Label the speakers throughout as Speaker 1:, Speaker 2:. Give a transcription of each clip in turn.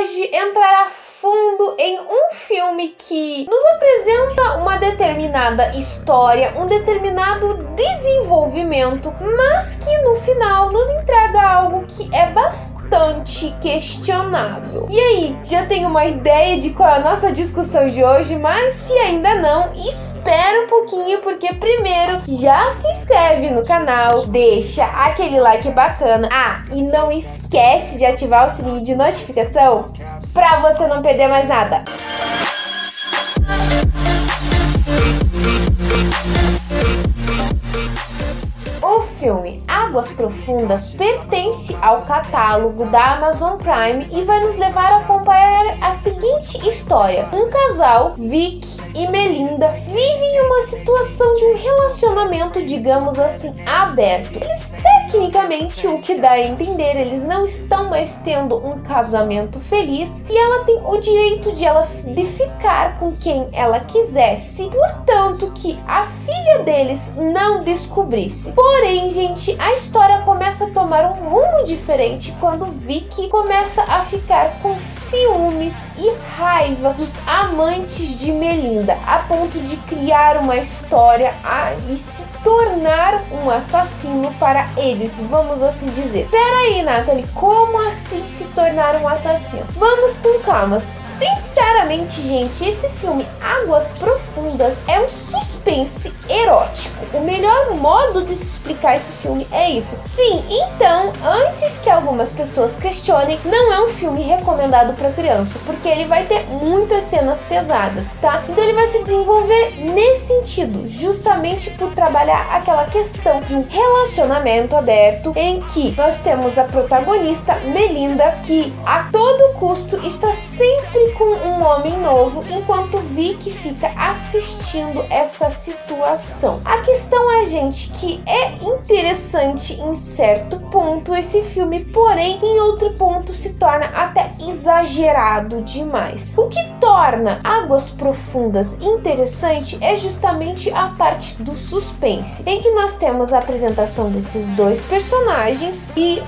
Speaker 1: hoje entrar a fundo em um filme que nos apresenta uma determinada história, um determinado desenvolvimento, mas que no final nos entrega algo que é bastante questionável. E aí, já tem uma ideia de qual é a nossa discussão de hoje? Mas se ainda não, espera um pouquinho, porque primeiro já se inscreve no canal, deixa aquele like bacana. Ah, e não esquece de ativar o sininho de notificação para você não perder mais nada. O filme Águas Profundas pertence ao catálogo da Amazon Prime e vai nos levar a acompanhar a seguinte história. Um casal, Vic e Melinda, vivem em uma situação de um relacionamento, digamos assim, aberto. Eles tecnicamente, o que dá a entender, eles não estão mais tendo um casamento feliz e ela tem o direito de ficar com quem ela quisesse, portanto que a filha deles não descobrisse. Porém, gente, a história começa a tomar um rumo diferente quando Vic começa a ficar com ciúmes e raiva dos amantes de Melinda, a ponto de criar uma história e se tornar um assassino para eles, vamos assim dizer. Peraí, Nathalie, como assim se tornar um assassino? Vamos com calma. Sinceramente, gente, esse filme Águas Profundas é um suspense erótico. O melhor modo de se explicar esse filme é isso. Sim, então, antes que algumas pessoas questionem, não é um filme recomendado para criança, porque ele vai ter muitas cenas pesadas, tá? Então ele vai se desenvolver nesse sentido, justamente por trabalhar aquela questão de um relacionamento aberto em que nós temos a protagonista, Melinda, que a todo custo está sempre com um homem novo, enquanto Vic fica assistindo essa situação. A questão é, gente, que é interessante em certo ponto esse filme, porém em outro ponto se torna até exagerado demais. O que torna Águas Profundas interessante é justamente a parte do suspense, em que nós temos a apresentação desses dois personagens e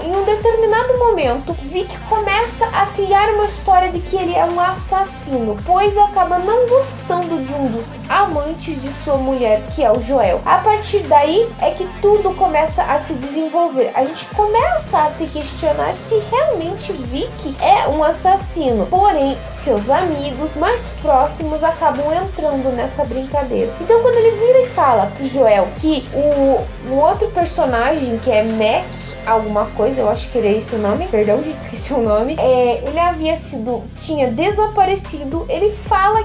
Speaker 1: em um determinado momento Vic começa a criar uma história de que ele é um assassino, pois acaba não gostando de um dos amantes de sua mulher, que é o Joel. A partir daí é que tudo começa a se desenvolver. A gente começa a se questionar se realmente Vic é um assassino. Porém, seus amigos mais próximos acabam entrando nessa brincadeira. Então, quando ele vira e fala pro Joel que o outro personagem, que é Mac, alguma coisa, eu acho que era esse o nome, perdão, gente, esqueci o nome, ele tinha desaparecido, ele fala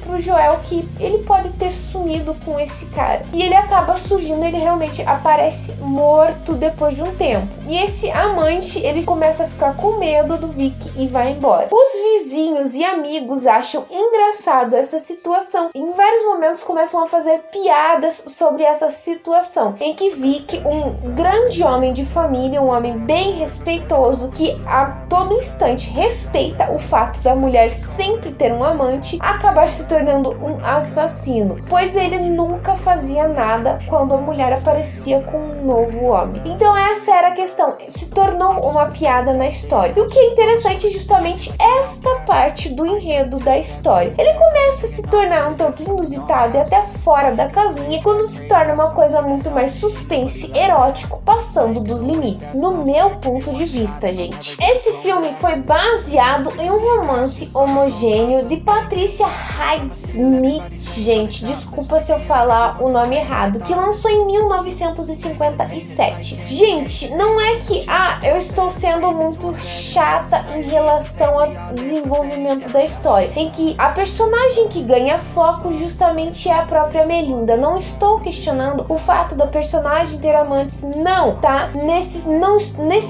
Speaker 1: pro Joel que ele pode ter sumido com esse cara, e ele acaba surgindo, ele realmente aparece morto depois de um tempo, e esse amante, ele começa a ficar com medo do Vic e vai embora. Os vizinhos e amigos acham engraçado essa situação, e em vários momentos começam a fazer piadas sobre essa situação, em que Vic, um grande homem de família, um homem bem respeitoso, que a todo instante respeita o fato da mulher sempre ter um amante, acabar se tornando um assassino, pois ele nunca fazia nada quando a mulher aparecia com um novo homem. Então essa era a questão, se tornou uma piada na história. E o que é interessante é justamente esta parte do enredo da história. Ele começa a se tornar um tanto inusitado e até fora da casinha, quando se torna uma coisa muito mais suspense, erótico, passando dos limites, no meu ponto de vista, gente. Esse filme foi baseado em um romance homogêneo de Patricia Highsmith, gente, desculpa se eu falar o nome errado, que lançou em 1957. Gente, não é que eu estou sendo muito chata em relação ao desenvolvimento da história, em que a personagem que ganha foco justamente é a própria Melinda. Não estou questionando o fato da personagem ter amantes, não, tá? Nesse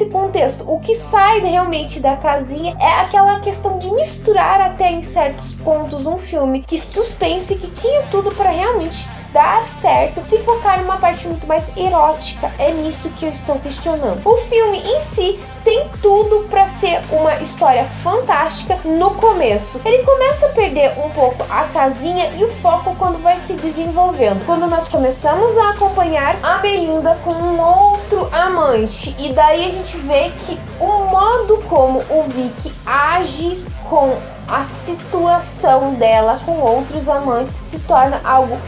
Speaker 1: contexto, o que sai realmente da casinha é aquela questão de misturar até em certos pontos um filme que suspense, que tinha tudo para realmente dar certo, se focar em uma parte muito mais erótica. É nisso que eu estou questionando. O filme em si tem tudo para ser uma história fantástica no começo. Ele começa a perder um pouco a casinha e o foco quando vai se desenvolvendo. Quando nós começamos a acompanhar a Melinda com um outro amante, e daí a gente vê que um modo como o Vic age com a situação dela com outros amantes se torna algo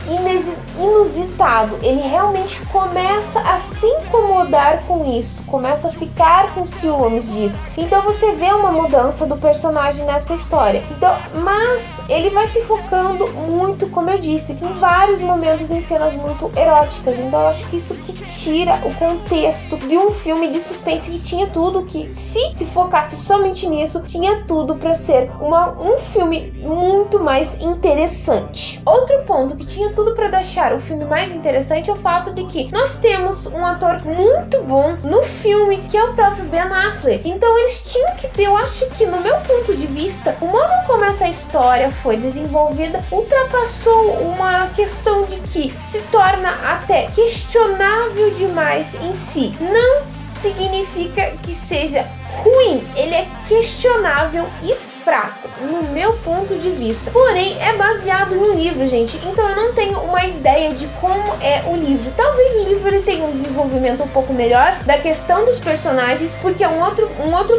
Speaker 1: inusitado. Ele realmente começa a se incomodar com isso, começa a ficar com ciúmes disso. Então você vê uma mudança do personagem nessa história. Então, mas ele vai se focando muito, como eu disse, em vários momentos em cenas muito eróticas. Então eu acho que isso que tira o contexto de um filme de suspense que tinha tudo, que se focasse somente nisso, tinha tudo para ser um filme muito mais interessante. Outro ponto que tinha tudo para deixar o filme mais interessante é o fato de que nós temos um ator muito bom no filme, que é o próprio Ben Affleck. Então eles tinham que ter, eu acho que no meu ponto de vista, o modo como essa história foi desenvolvida ultrapassou uma questão de que se torna até questionável demais em si. Não significa que seja ruim, ele é questionável e fraco, no meu ponto de vista. Porém, é baseado no livro, gente. Então eu não tenho uma ideia de como é o livro. Talvez o livro ele tenha um desenvolvimento um pouco melhor da questão dos personagens, porque um outro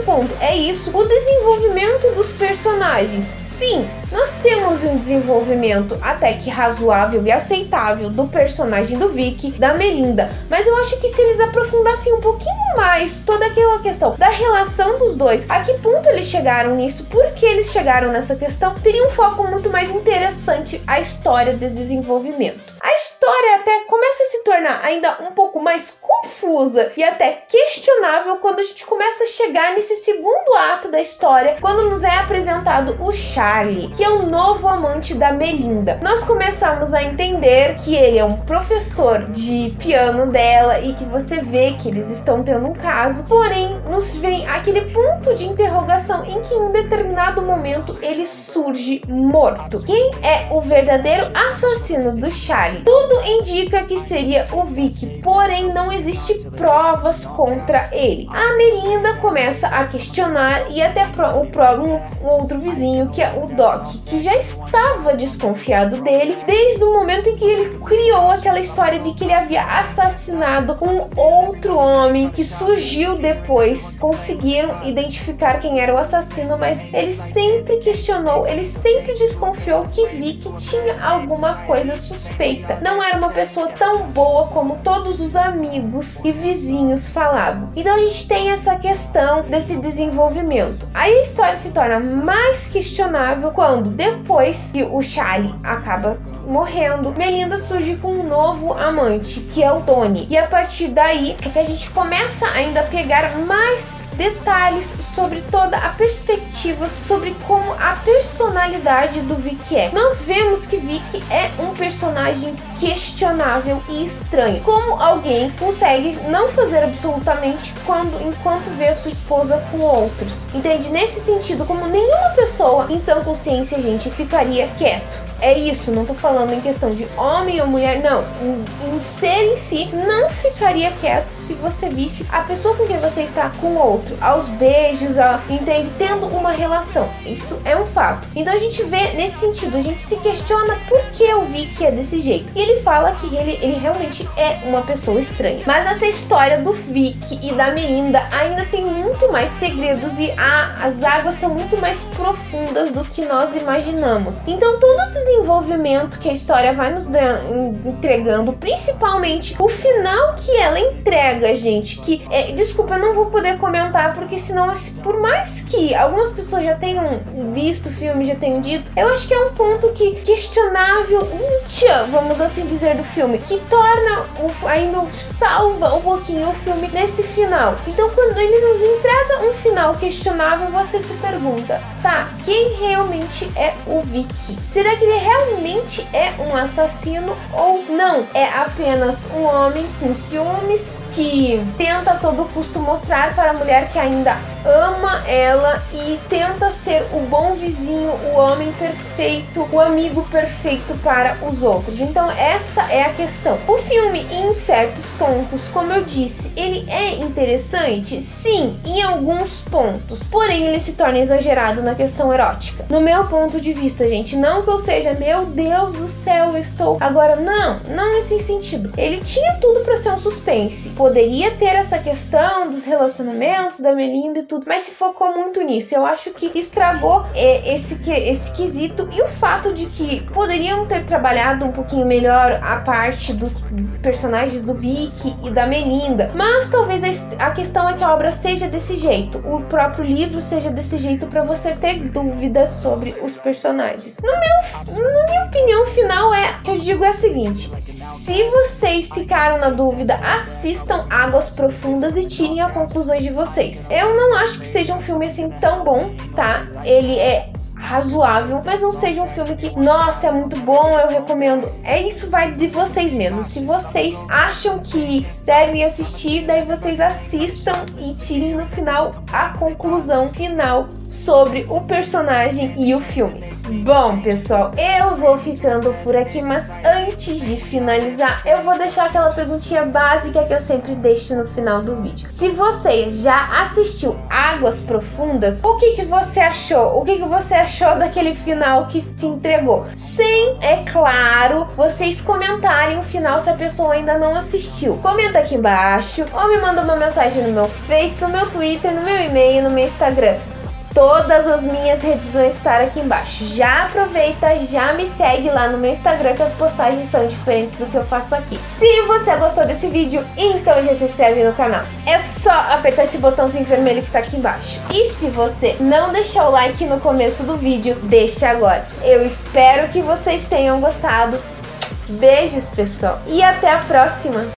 Speaker 1: ponto é isso, o desenvolvimento dos personagens. Sim, nós temos um desenvolvimento até que razoável e aceitável do personagem do Vic, da Melinda, mas eu acho que se eles aprofundassem um pouquinho mais toda aquela questão da relação dos dois, a que ponto eles chegaram nisso, por que eles chegaram nessa questão, teria um foco muito mais interessante a história de desenvolvimento. A história até começa a se tornar ainda um pouco mais confusa e até questionável quando a gente começa a chegar nesse segundo ato da história, quando nos é apresentado o Charlie, que é o novo amante da Melinda. Nós começamos a entender que ele é um professor de piano dela e que você vê que eles estão tendo um caso, porém nos vem aquele ponto de interrogação em que em determinado momento ele surge morto. Quem é o verdadeiro assassino do Charlie? Tudo indica que seria o Vic, porém não existe provas contra ele. A Melinda começa a questionar e até um outro vizinho, que é o Doc, que já estava desconfiado dele desde o momento em que ele criou aquela história de que ele havia assassinado um outro homem que surgiu depois. Conseguiram identificar quem era o assassino, mas ele sempre questionou, ele sempre desconfiou que Vic tinha alguma coisa suspeita. Não era uma pessoa tão boa como todos os amigos e vizinhos falavam. Então a gente tem essa questão desse desenvolvimento. Aí a história se torna mais questionável quando, depois que o Charlie acaba morrendo, Melinda surge com um novo amante, que é o Tony. E a partir daí é que a gente começa ainda a pegar mais detalhes sobre toda a perspectiva, sobre como a personalidade do Vic é. Nós vemos que Vic é um personagem questionável e estranho. Como alguém consegue não fazer absolutamente enquanto vê a sua esposa com outros? Entende? Nesse sentido, como nenhuma pessoa em sã consciência, gente, ficaria quieto. É isso, não tô falando em questão de homem ou mulher, não. Em ser em si, não ficaria quieto se você visse a pessoa com quem você está com outro, aos beijos, entende? Tendo uma relação. Isso é um fato. Então a gente vê nesse sentido, a gente se questiona por que o Vic é desse jeito. E ele fala que ele realmente é uma pessoa estranha. Mas essa história do Vic e da Melinda ainda tem muito mais segredos e as águas são muito mais profundas do que nós imaginamos. Então todo o desenvolvimento que a história vai nos entregando, principalmente o final que ela entrega, gente, que desculpa, eu não vou poder comentar porque senão, por mais que algumas pessoas já tenham visto o filme, já tenham dito, eu acho que é um ponto que questionável, vamos assim dizer, do filme, que torna ainda salva um pouquinho o filme nesse final. Então quando ele nos entrega um final questionável, você se pergunta, tá, quem realmente é o Vic? Será que ele realmente é um assassino ou não? É apenas um homem com ciúmes que tenta a todo custo mostrar para a mulher que ainda ama ela e tenta ser o bom vizinho, o homem perfeito, o amigo perfeito para os outros. Então essa é a questão. O filme, em certos pontos, como eu disse, ele é interessante, sim, em alguns pontos, porém ele se torna exagerado na questão erótica. No meu ponto de vista, gente, não que eu seja, meu Deus do céu, eu estou agora, não nesse sentido. Ele tinha tudo para ser um suspense, poderia ter essa questão dos relacionamentos da Melinda e tudo tudo, mas se focou muito nisso. Eu acho que estragou esse quesito, e o fato de que poderiam ter trabalhado um pouquinho melhor a parte dos personagens do Vic e da Melinda, mas talvez a questão é que a obra seja desse jeito, o próprio livro seja desse jeito para você ter dúvidas sobre os personagens. Na minha opinião final que eu digo é a seguinte: se vocês ficaram na dúvida, assistam Águas Profundas e tirem as conclusões de vocês. Eu não acho que seja um filme assim tão bom, tá? Ele é razoável, mas não seja um filme que, nossa, é muito bom, eu recomendo. Isso vai de vocês mesmos. Se vocês acham que devem assistir, daí vocês assistam e tirem no final a conclusão final sobre o personagem e o filme. Bom, pessoal, eu vou ficando por aqui, mas antes de finalizar, eu vou deixar aquela perguntinha básica que eu sempre deixo no final do vídeo. Se você já assistiu Águas Profundas, o que você achou? O que você achou daquele final que te entregou? Sem, é claro, vocês comentarem o final se a pessoa ainda não assistiu. Comenta aqui embaixo ou me manda uma mensagem no meu Face, no meu Twitter, no meu e-mail, no meu Instagram. Todas as minhas redes vão estar aqui embaixo. Já aproveita, já me segue lá no meu Instagram, que as postagens são diferentes do que eu faço aqui. Se você gostou desse vídeo, então já se inscreve no canal. É só apertar esse botãozinho vermelho que tá aqui embaixo. E se você não deixou o like no começo do vídeo, deixa agora. Eu espero que vocês tenham gostado. Beijos, pessoal, e até a próxima!